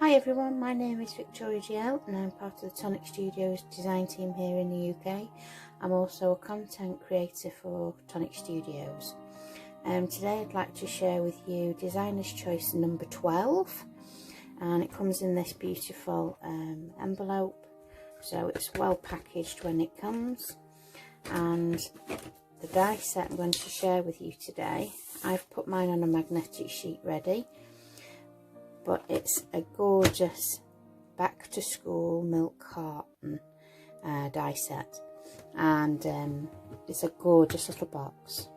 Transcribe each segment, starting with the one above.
Hi everyone, my name is Victoria GL and I'm part of the Tonic Studios design team here in the UK. I'm also a content creator for Tonic Studios. Today I'd like to share with you designer's choice number 12, and it comes in this beautiful envelope, so it's well packaged when it comes. And the die set I'm going to share with you today, I've put mine on a magnetic sheet ready, but it's a gorgeous back to school milk carton die set, and it's a gorgeous little box.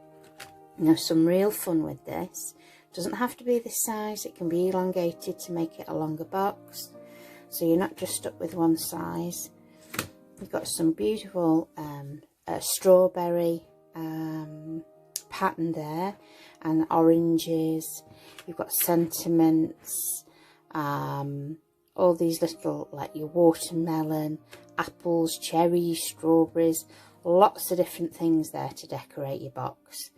Now, some real fun with this. It doesn't have to be this size, it can be elongated to make it a longer box, so you're not just stuck with one size. You've got some beautiful strawberry pattern there, and oranges. You've got sentiments, all these little, like your watermelon, apples, cherries, strawberries, lots of different things there to decorate your box.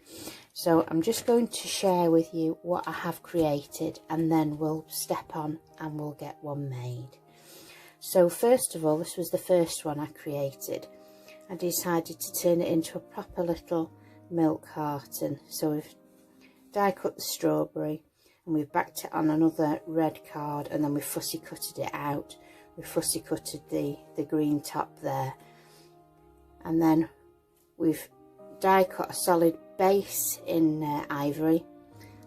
So I'm just going to share with you what I have created, and then we'll step on and we'll get one made. So first of all, this was the first one I created. I decided to turn it into a proper little milk carton. So we've die cut the strawberry, and we've backed it on another red card, and then we fussy cutted it out. We fussy cutted the green top there, and then we've die cut a solid base in ivory,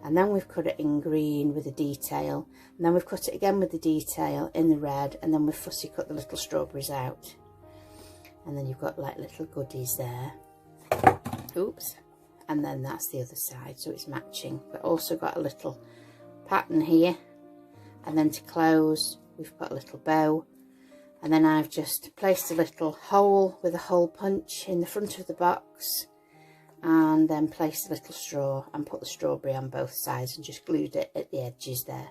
and then we've cut it in green with a detail, and then we've cut it again with the detail in the red, and then we've fussy cut the little strawberries out, and then you've got like little goodies there. Oops. And then that's the other side, so it's matching, but also got a little pattern here, and then to close we've got a little bow, and then I've just placed a little hole with a hole punch in the front of the box, and then placed a little straw and put the strawberry on both sides and just glued it at the edges there.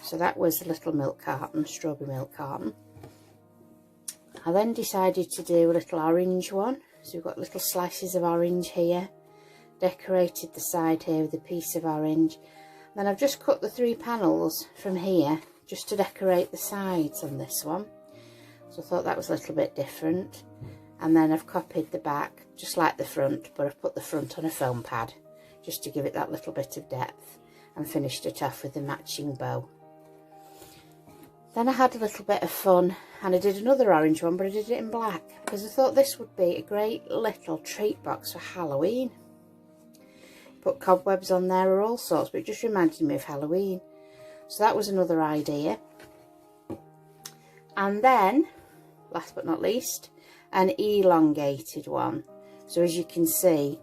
So that was a little milk carton, strawberry milk carton. I then decided to do a little orange one, so we've got little slices of orange here. Decorated the side here with a piece of orange. Then I've just cut the 3 panels from here just to decorate the sides on this one, so I thought that was a little bit different. And then I've copied the back just like the front, but I've put the front on a foam pad just to give it that little bit of depth, and finished it off with the matching bow. Then I had a little bit of fun and I did another orange one, but I did it in black because I thought this would be a great little treat box for Halloween. Put cobwebs on there or all sorts, but it just reminded me of Halloween. So that was another idea. And then, last but not least, an elongated one. So as you can see,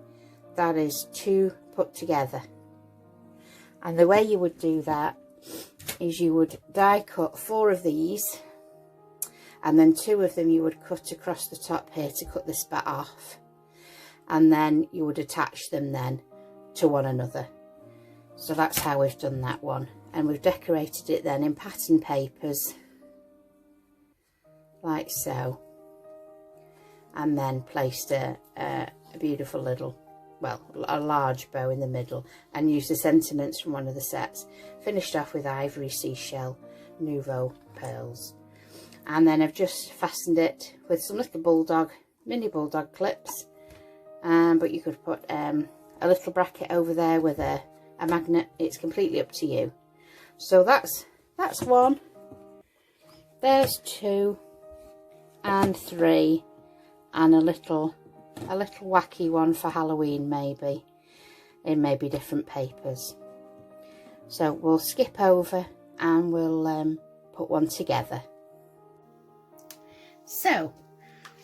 that is 2 put together. And the way you would do that is you would die cut 4 of these, and then 2 of them you would cut across the top here to cut this bit off, and then you would attach them then to one another. So that's how we've done that one, and we've decorated it then in pattern papers like so, and then placed a beautiful little, well, a large bow in the middle, and used the sentiments from one of the sets. Finished off with ivory seashell nouveau pearls, and then I've just fastened it with some little mini bulldog clips, but you could put a little bracket over there with a magnet. It's completely up to you. So that's 1, there's 2 and 3, and a little wacky one for Halloween, maybe in maybe different papers. So we'll skip over and we'll put one together. So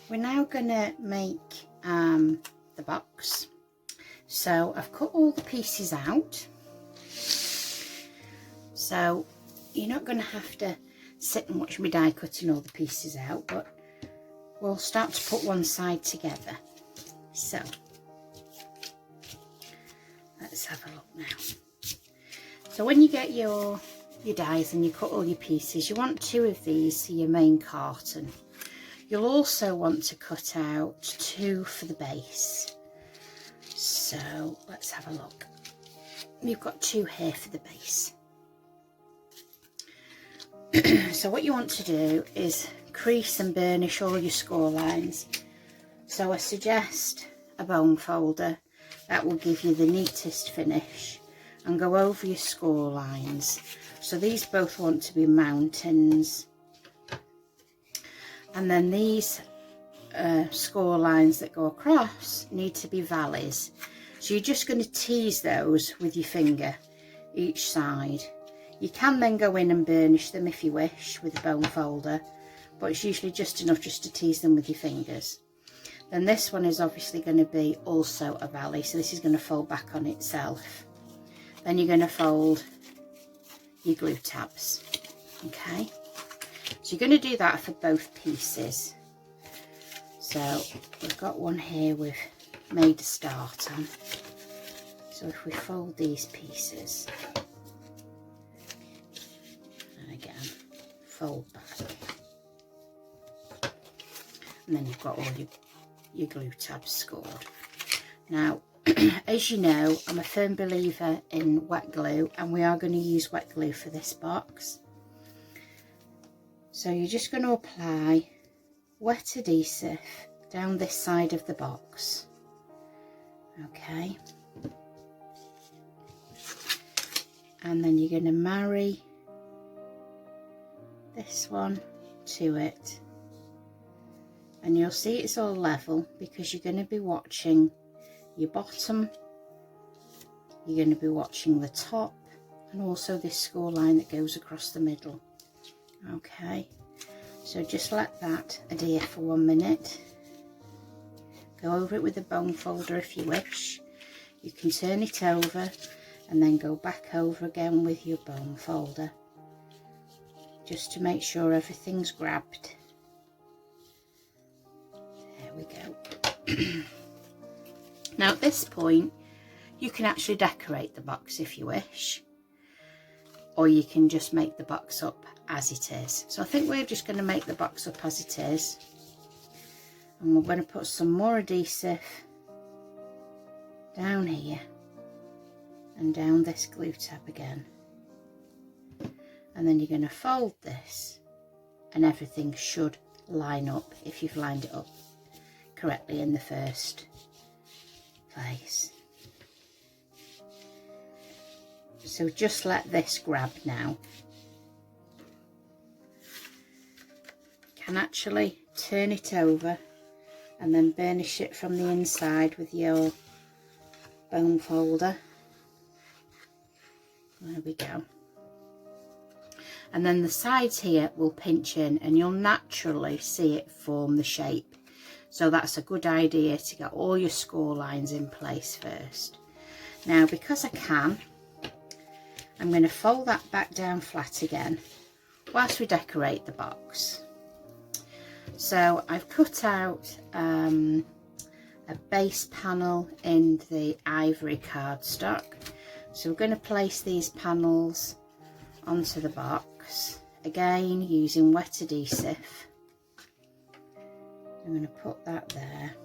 we're now gonna make the box. So I've cut all the pieces out, so you're not going to have to sit and watch me die cutting all the pieces out, but we'll start to put one side together. So let's have a look now. So when you get your dies and you cut all your pieces, you want 2 of these for your main carton. You'll also want to cut out 2 for the base. So let's have a look. You've got 2 here for the base. So what you want to do is crease and burnish all your score lines. So I suggest a bone folder. That will give you the neatest finish, and go over your score lines. So these both want to be mountains, and then these score lines that go across need to be valleys. So you're just going to tease those with your finger each side. You can then go in and burnish them if you wish with a bone folder, but it's usually just enough just to tease them with your fingers. Then this one is obviously going to be also a valley, so this is going to fold back on itself. Then you're going to fold your glue tabs. Okay, so you're going to do that for both pieces. So we've got one here we've made a start on. So if we fold these pieces, and again fold back, and then you've got all your glue tabs scored. Now, as you know, I'm a firm believer in wet glue, and we are going to use wet glue for this box. So you're just going to apply wet adhesive down this side of the box. Okay, and then you're going to marry this one to it, and you'll see it's all level because you're going to be watching your bottom, you're going to be watching the top, and also this score line that goes across the middle. Okay, so just let that adhere for 1 minute. Go over it with a bone folder if you wish. You can turn it over and then go back over again with your bone folder, just to make sure everything's grabbed. There we go. Now at this point you can actually decorate the box if you wish, or you can just make the box up as it is. So I think we're just going to make the box up as it is, and we're going to put some more adhesive down here and down this glue tab again, and then you're going to fold this, and everything should line up if you've lined it up correctly in the first place. So just let this grab now. You can actually turn it over and then burnish it from the inside with your bone folder. There we go. And then the sides here will pinch in, and you'll naturally see it form the shape. So that's a good idea to get all your score lines in place first. Now, because I can, I'm going to fold that back down flat again whilst we decorate the box. So I've cut out a base panel in the ivory cardstock. So we're going to place these panels onto the box, again using wet adhesive. I'm going to put that there.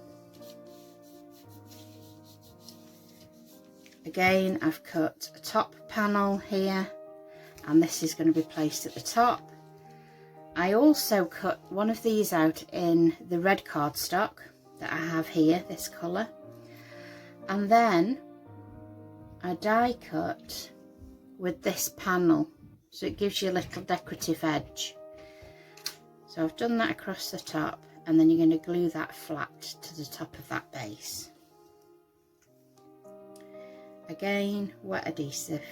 Again, I've cut a top panel here, and this is going to be placed at the top. I also cut one of these out in the red cardstock that I have here, this colour, and then I die cut with this panel, so it gives you a little decorative edge. So I've done that across the top, and then you're going to glue that flat to the top of that base. Again, wet adhesive,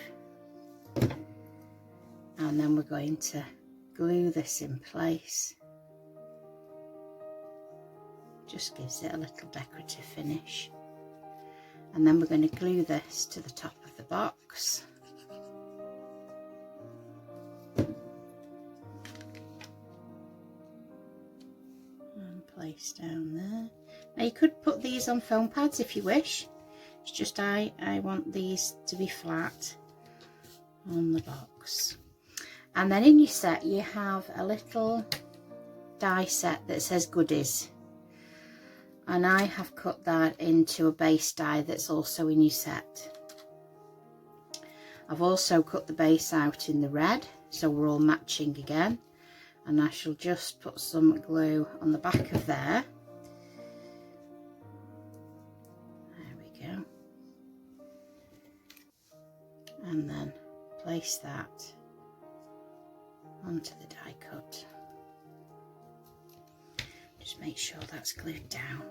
and then we're going to glue this in place. Just gives it a little decorative finish. And then we're going to glue this to the top of the box. And place down there. Now you could put these on foam pads if you wish. It's just I want these to be flat on the box. And then in your set you have a little die set that says goodies, and I have cut that into a base die that's also in your set. I've also cut the base out in the red, so we're all matching again. And I shall just put some glue on the back of there. There we go. And then place that onto the die cut. Just make sure that's glued down.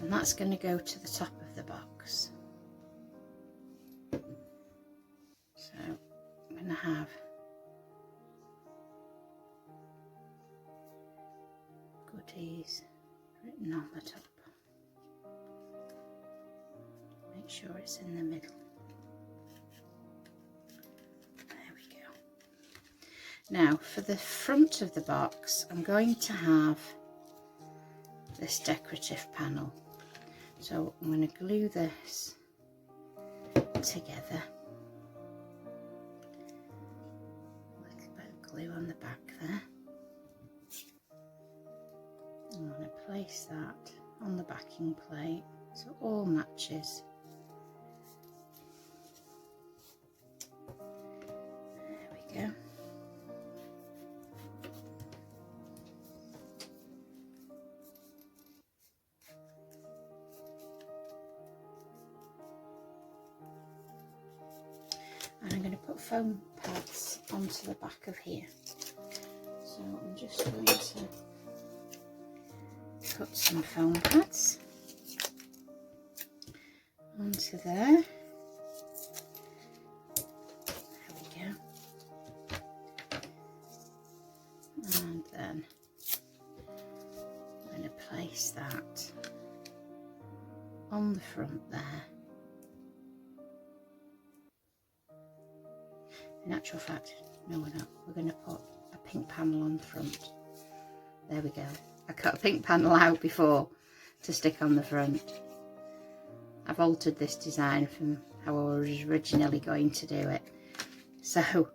And that's going to go to the top of the box. So I'm going to have goodies written on the top. Make sure it's in the middle. There we go. Now for the front of the box, I'm going to have this decorative panel. So I'm going to glue this together. A little bit of glue on the back there. I'm going to place that on the backing plate so it all matches. There we go. And I'm going to put foam pads onto the back of here. So I'm just going to put some foam pads onto there. There we go. And then I'm going to place that on the front there. In actual fact, no, we're not. We're going to put a pink panel on the front. There we go. I cut a pink panel out before to stick on the front. I've altered this design from how I was originally going to do it. So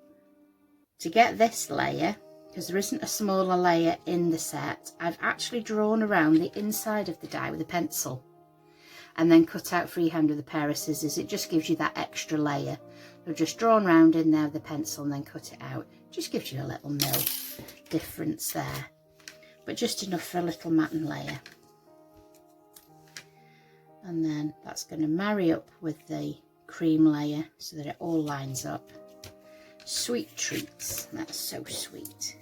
to get this layer, because there isn't a smaller layer in the set, I've actually drawn around the inside of the die with a pencil and then cut out freehand with a pair of scissors. It just gives you that extra layer. I've just drawn around in there with the pencil and then cut it out. Just gives you a little mil difference there, but just enough for a little matten layer. And then that's going to marry up with the cream layer so that it all lines up. Sweet treats, that's so sweet.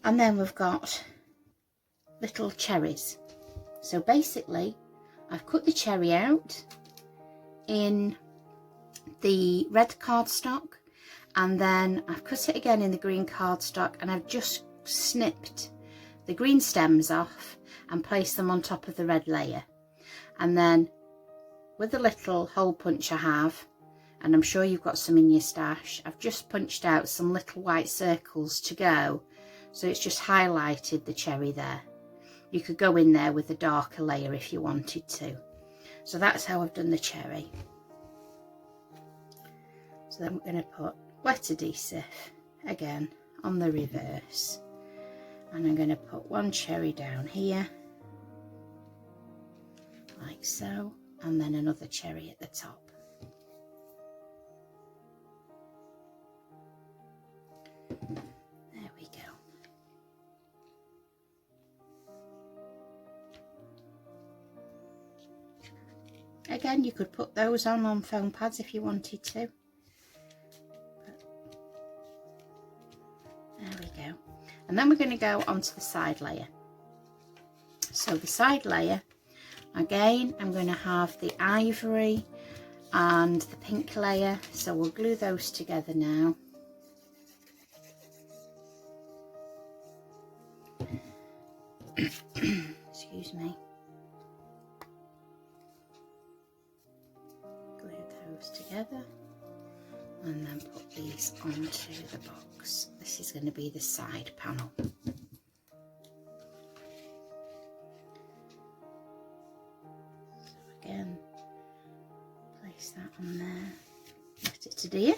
And then we've got little cherries. So basically I've cut the cherry out in the red cardstock, and then I've cut it again in the green cardstock, and I've just snipped the green stems off and placed them on top of the red layer. And then with the little hole punch I have, and I'm sure you've got some in your stash, I've just punched out some little white circles to go, so it's just highlighted the cherry there. You could go in there with a darker layer if you wanted to. So that's how I've done the cherry. So then we're going to put wet adhesive again on the reverse, and I'm going to put one cherry down here like so, and then another cherry at the top. There we go. Again, you could put those on foam pads if you wanted to. There we go. And then we're going to go onto the side layer. So the side layer, again, I'm going to have the ivory and the pink layer. So we'll glue those together now. Excuse me. Glue those together and then put these onto the box. This is going to be the side panel. So again, place that on there, let it adhere.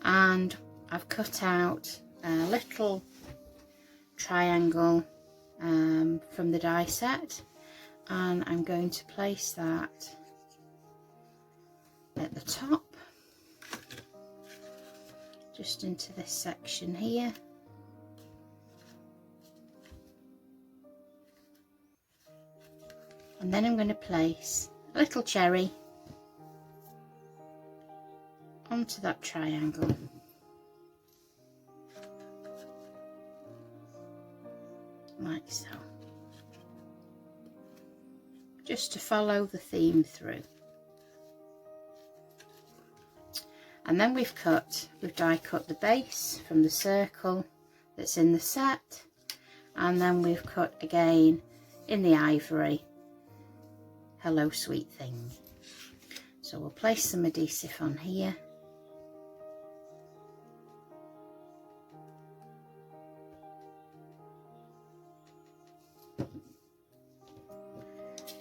And I've cut out a little triangle from the die set, and I'm going to place that at the top, just into this section here. And then I'm going to place a little cherry onto that triangle. Like so. Just to follow the theme through. And then we've die cut the base from the circle that's in the set, and then we've cut again in the ivory, Hello Sweet Thing. So we'll place some adhesive on here.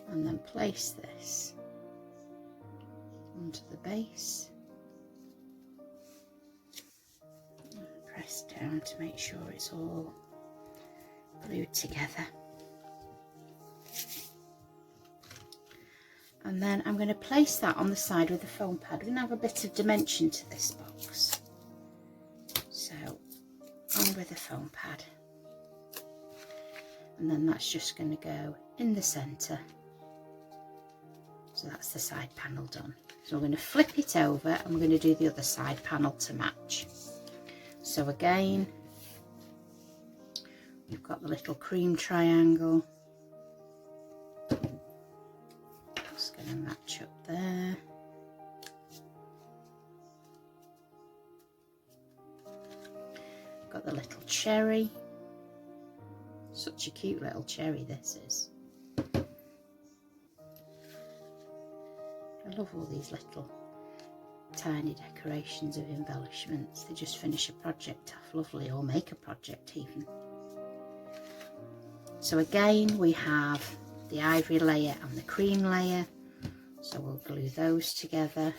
And then place this onto the base. Press down to make sure it's all glued together. And then I'm going to place that on the side with the foam pad. We're going to have a bit of dimension to this box. So on with the foam pad. And then that's just going to go in the centre. So that's the side panel done. So we're going to flip it over and we're going to do the other side panel to match. So again, we've got the little cream triangle. Just going to match up there. Got the little cherry. Such a cute little cherry this is. I love all these little tiny decorations of embellishments. They just finish a project off lovely, or make a project even. So again, we have the ivory layer and the cream layer, so we'll glue those together.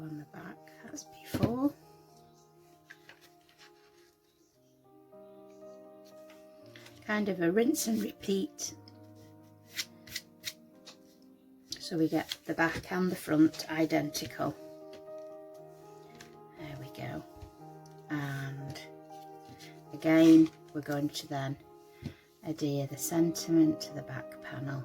On the back as before. Kind of a rinse and repeat, so we get the back and the front identical. There we go. And again, we're going to then adhere the sentiment to the back panel.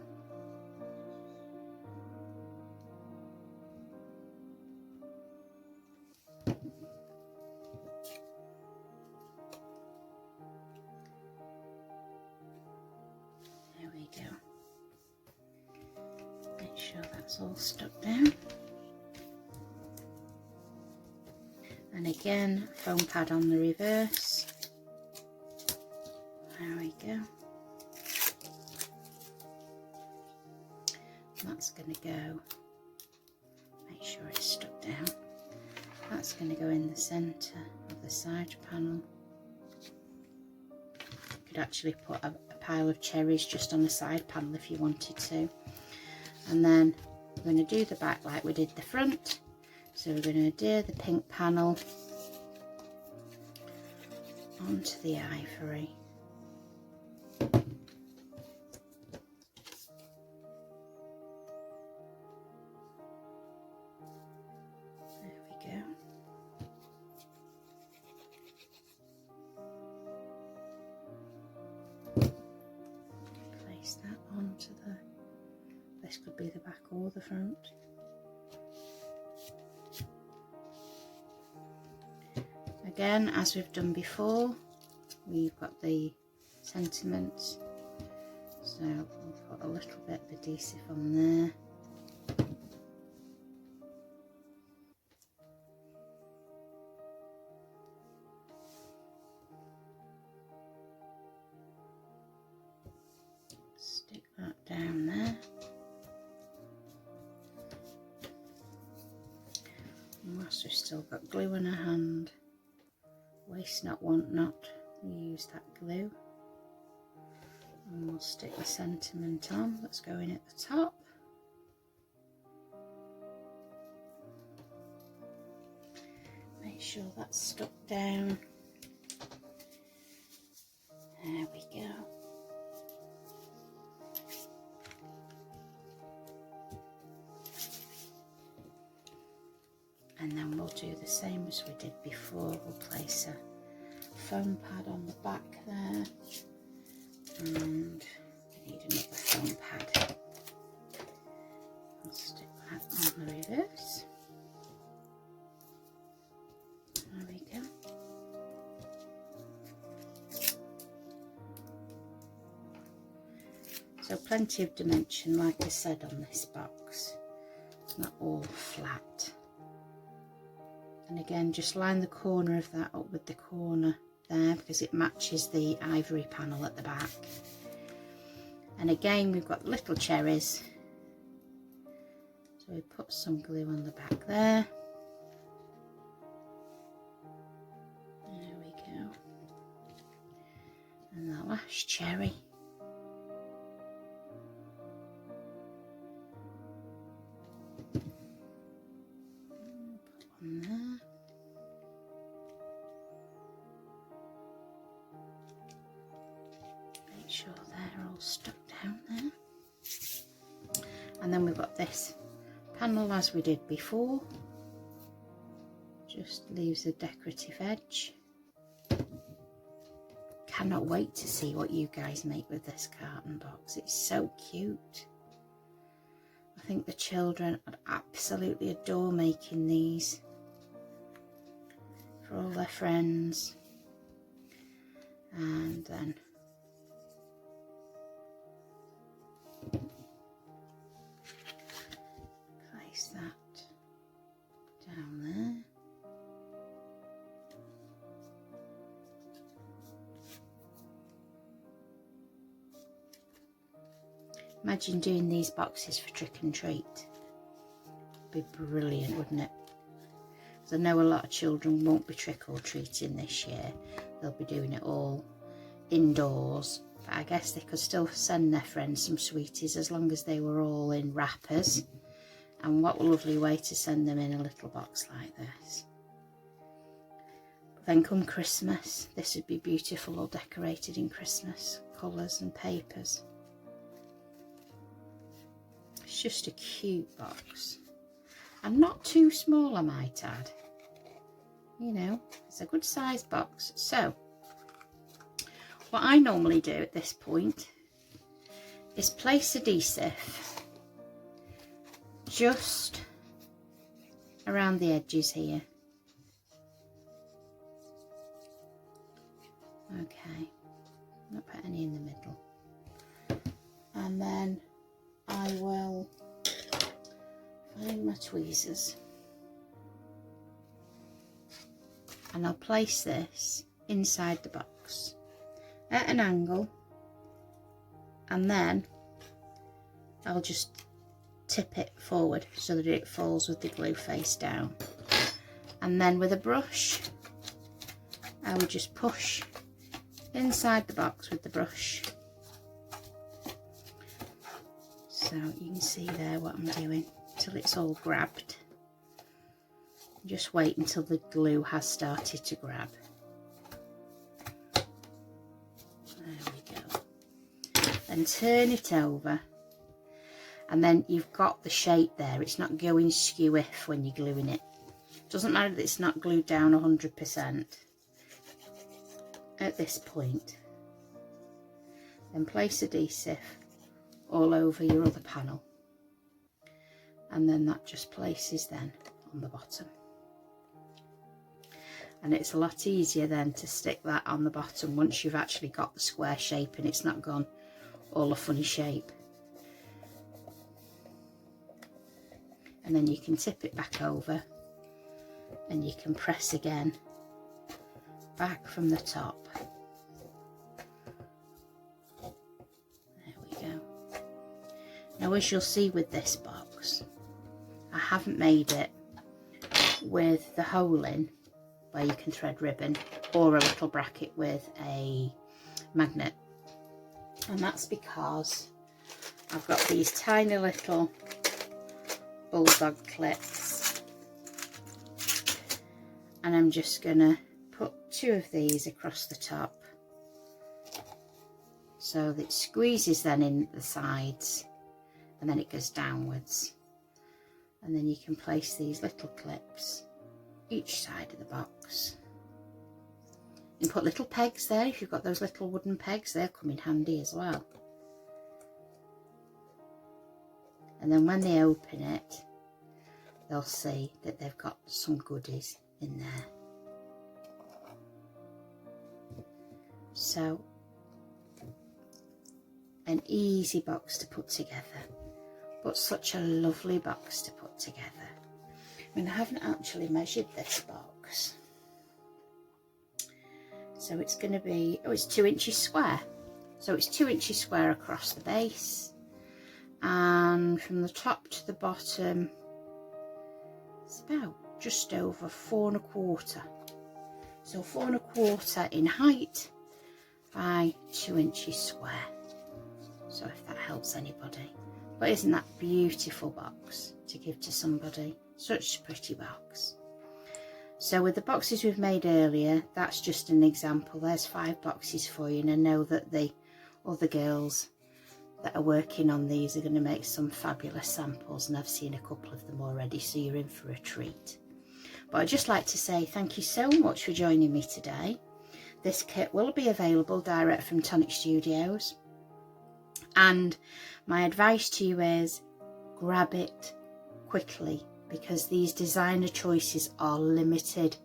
All stuck down, and again foam pad on the reverse. There we go. That's going to go, make sure it's stuck down, that's going to go in the centre of the side panel. You could actually put a pile of cherries just on the side panel if you wanted to. And then we're going to do the back like we did the front. So we're going to adhere the pink panel onto the ivory. There we go. Place that onto the, this could be the back or the front. Again, as we've done before, we've got the sentiments, so we'll put a little bit of adhesive on there. Stick that down there. And whilst we've still got glue in our hand, waste not, want not, use that glue, and we'll stick the sentiment on that's going at the top. Make sure that's stuck down. There we go. And then we'll do the same as we did before. We'll place a foam pad on the back there, and we need another foam pad. I'll stick that on the reverse. There we go. So plenty of dimension, like I said, on this box. It's not all flat. And again, just line the corner of that up with the corner there, because it matches the ivory panel at the back. And again, we've got little cherries. So we put some glue on the back there. There we go. And the last cherry. Put one there. Sure they're all stuck down there. And then we've got this panel as we did before, just leaves a decorative edge. Cannot wait to see what you guys make with this carton box. It's so cute. I think the children would absolutely adore making these for all their friends. And then place that down there. Imagine doing these boxes for trick and treat. It'd be brilliant, wouldn't it? Because I know a lot of children won't be trick or treating this year. They'll be doing it all indoors. But I guess they could still send their friends some sweeties as long as they were all in wrappers. And what a lovely way to send them in a little box like this. But then come Christmas, this would be beautiful, all decorated in Christmas colours and papers. It's just a cute box. And not too small, I might add. You know, it's a good sized box. So what I normally do at this point is place adhesive just around the edges here. Okay, not put any in the middle. And then I will find my tweezers and I'll place this inside the box at an angle, and then I'll just tip it forward so that it falls with the glue face down. And then with a brush I would just push inside the box with the brush. So you can see there what I'm doing till it's all grabbed. Just wait until the glue has started to grab. There we go. And turn it over, and then you've got the shape there. It's not going skew-if when you're gluing it. Doesn't matter that it's not glued down 100% at this point. Then place adhesive all over your other panel, and then that just places then on the bottom. And it's a lot easier then to stick that on the bottom once you've actually got the square shape and it's not gone all a funny shape. And then you can tip it back over and you can press again back from the top. There we go. Now, as you'll see with this box, I haven't made it with the hole in where you can thread ribbon. or a little bracket with a magnet. And that's because I've got these tiny little bulldog clips, and I'm just gonna put 2 of these across the top so that it squeezes then in the sides, and then it goes downwards, and then you can place these little clips each side of the box. You can put little pegs there if you've got those little wooden pegs, they'll come in handy as well. And then when they open it, they'll see that they've got some goodies in there. So, an easy box to put together, but such a lovely box to put together. I mean, I haven't actually measured this box. So it's going to be, oh, it's 2 inches square. So it's 2 inches square across the base. And from the top to the bottom, it's about just over 4 1/4. So 4 1/4 in height by 2 inches square. So if that helps anybody. But isn't that a beautiful box to give to somebody? Such a pretty box. So with the boxes we've made earlier, that's just an example. There's 5 boxes for you, and I know that the other girls that are working on these are going to make some fabulous samples, and I've seen a couple of them already, so you're in for a treat. But I'd just like to say thank you so much for joining me today. This kit will be available direct from Tonic Studios, and my advice to you is grab it quickly, because these designer choices are limited.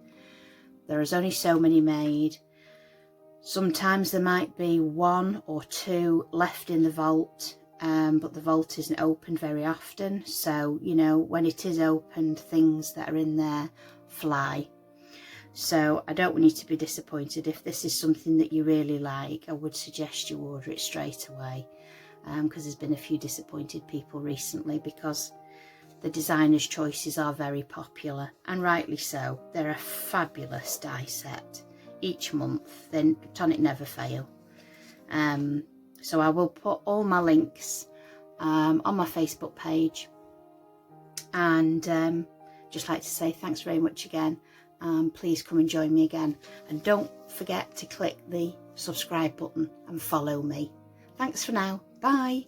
There is only so many made. Sometimes there might be 1 or 2 left in the vault, but the vault isn't opened very often. So, you know, when it is opened, things that are in there fly. So I don't want you to be disappointed. If this is something that you really like, I would suggest you order it straight away, because there's been a few disappointed people recently, because the designer's choices are very popular, and rightly so. They're a fabulous die set each month. Then Tonic never fail. So I will put all my links on my Facebook page, and just like to say thanks very much again. Please come and join me again, and don't forget to click the subscribe button and follow me. Thanks for now. Bye.